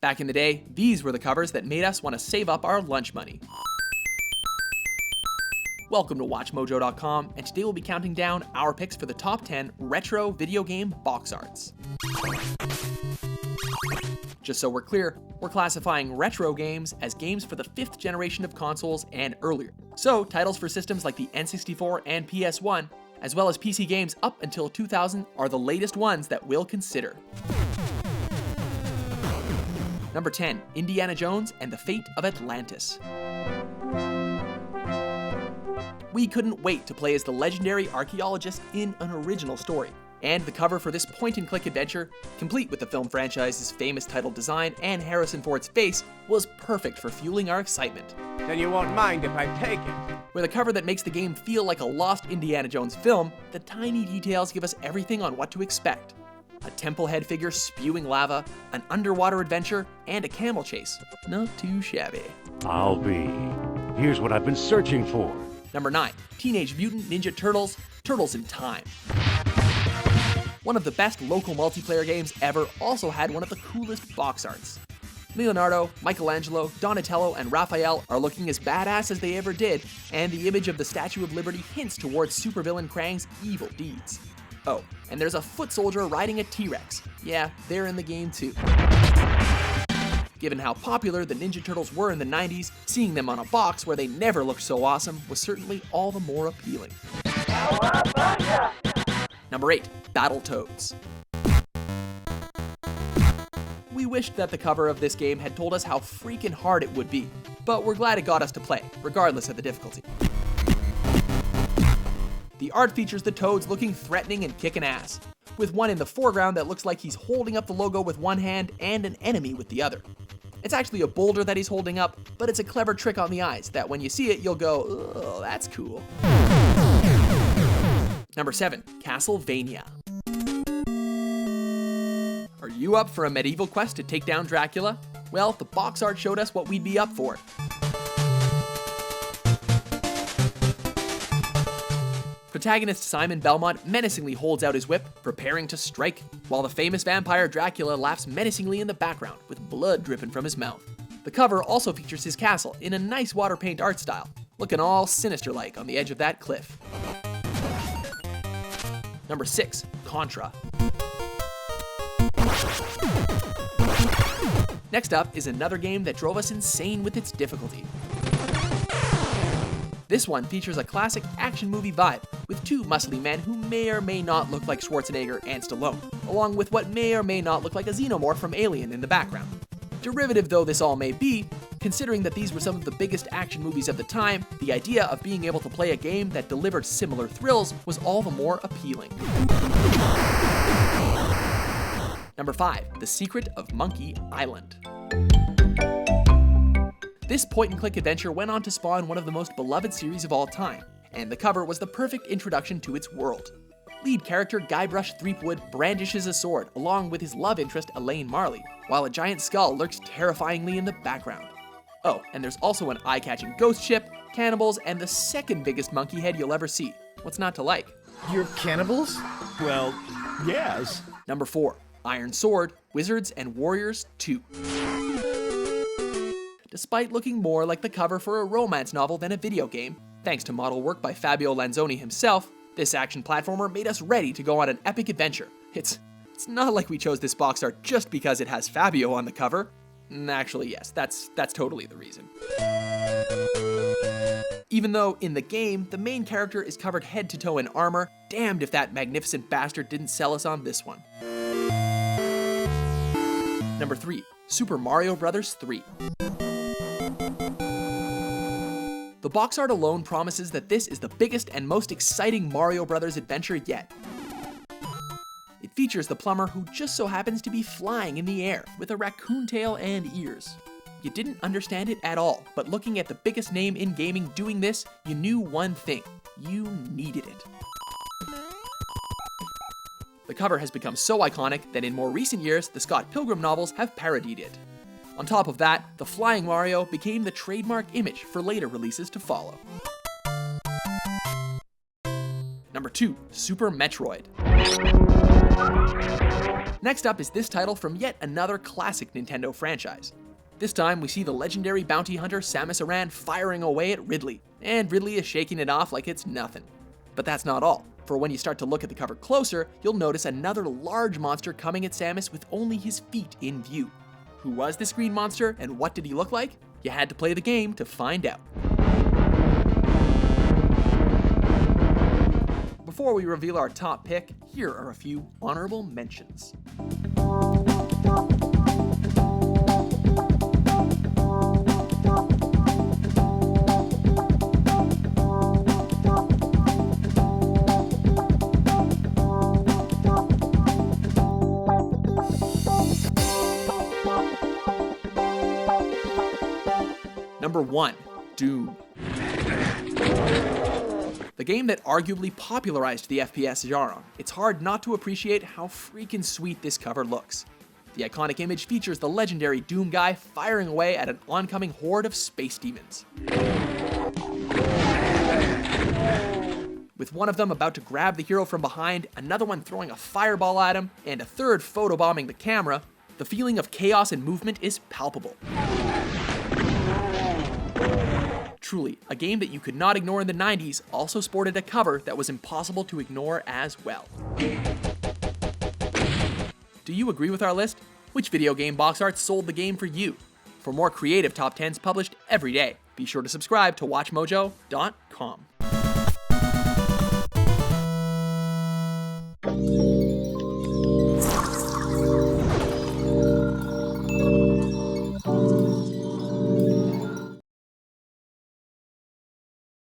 Back in the day, these were the covers that made us want to save up our lunch money. Welcome to WatchMojo.com, and today we'll be counting down our picks for the top 10 retro video game box arts. Just so we're clear, we're classifying retro games as games for the 5th generation of consoles and earlier. So, titles for systems like the N64 and PS1, as well as PC games up until 2000 are the latest ones that we'll consider. Number 10, Indiana Jones and the Fate of Atlantis. We couldn't wait to play as the legendary archaeologist in an original story, and the cover for this point-and-click adventure, complete with the film franchise's famous title design and Harrison Ford's face, was perfect for fueling our excitement. Then you won't mind if I take it. With a cover that makes the game feel like a lost Indiana Jones film, the tiny details give us everything on what to expect. A temple head figure spewing lava, an underwater adventure, and a camel chase. Not too shabby. I'll be. Here's what I've been searching for. Number 9, Teenage Mutant Ninja Turtles, Turtles in Time. One of the best local multiplayer games ever also had one of the coolest box arts. Leonardo, Michelangelo, Donatello, and Raphael are looking as badass as they ever did, and the image of the Statue of Liberty hints towards supervillain Krang's evil deeds. Oh, and there's a foot soldier riding a T-Rex. Yeah, they're in the game too. Given how popular the Ninja Turtles were in the 90s, seeing them on a box where they never looked so awesome was certainly all the more appealing. Number 8, Battletoads. We wished that the cover of this game had told us how freaking hard it would be, but we're glad it got us to play, regardless of the difficulty. The art features the Toads looking threatening and kicking ass, with one in the foreground that looks like he's holding up the logo with one hand and an enemy with the other. It's actually a boulder that he's holding up, but it's a clever trick on the eyes that when you see it, you'll go, oh, that's cool. Number 7, Castlevania. Are you up for a medieval quest to take down Dracula? Well, the box art showed us what we'd be up for. Protagonist Simon Belmont menacingly holds out his whip, preparing to strike, while the famous vampire Dracula laughs menacingly in the background, with blood dripping from his mouth. The cover also features his castle in a nice water paint art style, looking all sinister-like on the edge of that cliff. Number 6, Contra. Next up is another game that drove us insane with its difficulty. This one features a classic action movie vibe, with two muscly men who may or may not look like Schwarzenegger and Stallone, along with what may or may not look like a xenomorph from Alien in the background. Derivative though this all may be, considering that these were some of the biggest action movies of the time, the idea of being able to play a game that delivered similar thrills was all the more appealing. Number 5, The Secret of Monkey Island. This point-and-click adventure went on to spawn one of the most beloved series of all time, and the cover was the perfect introduction to its world. Lead character Guybrush Threepwood brandishes a sword along with his love interest Elaine Marley, while a giant skull lurks terrifyingly in the background. Oh, and there's also an eye-catching ghost ship, cannibals, and the second biggest monkey head you'll ever see. What's not to like? You're cannibals? Well, yes. Number 4, Iron Sword, Wizards and Warriors 2. Despite looking more like the cover for a romance novel than a video game, thanks to model work by Fabio Lanzoni himself, this action platformer made us ready to go on an epic adventure. It's not like we chose this box art just because it has Fabio on the cover. Actually, yes, that's totally the reason. Even though in the game, the main character is covered head to toe in armor, damned if that magnificent bastard didn't sell us on this one. Number 3, Super Mario Bros. 3. The box art alone promises that this is the biggest and most exciting Mario Bros. Adventure yet. It features the plumber who just so happens to be flying in the air with a raccoon tail and ears. You didn't understand it at all, but looking at the biggest name in gaming doing this, you knew one thing: you needed it. The cover has become so iconic that in more recent years, the Scott Pilgrim novels have parodied it. On top of that, the Flying Mario became the trademark image for later releases to follow. Number 2, Super Metroid. Next up is this title from yet another classic Nintendo franchise. This time we see the legendary bounty hunter Samus Aran firing away at Ridley, and Ridley is shaking it off like it's nothing. But that's not all, for when you start to look at the cover closer, you'll notice another large monster coming at Samus with only his feet in view. Who was this green monster, and what did he look like? You had to play the game to find out. Before we reveal our top pick, here are a few honorable mentions. Number 1, Doom. The game that arguably popularized the FPS genre, it's hard not to appreciate how freaking sweet this cover looks. The iconic image features the legendary Doom guy firing away at an oncoming horde of space demons. With one of them about to grab the hero from behind, another one throwing a fireball at him, and a third photobombing the camera, the feeling of chaos and movement is palpable. Truly, a game that you could not ignore in the 90s also sported a cover that was impossible to ignore as well. Do you agree with our list? Which video game box art sold the game for you? For more creative top 10s published every day, be sure to subscribe to WatchMojo.com.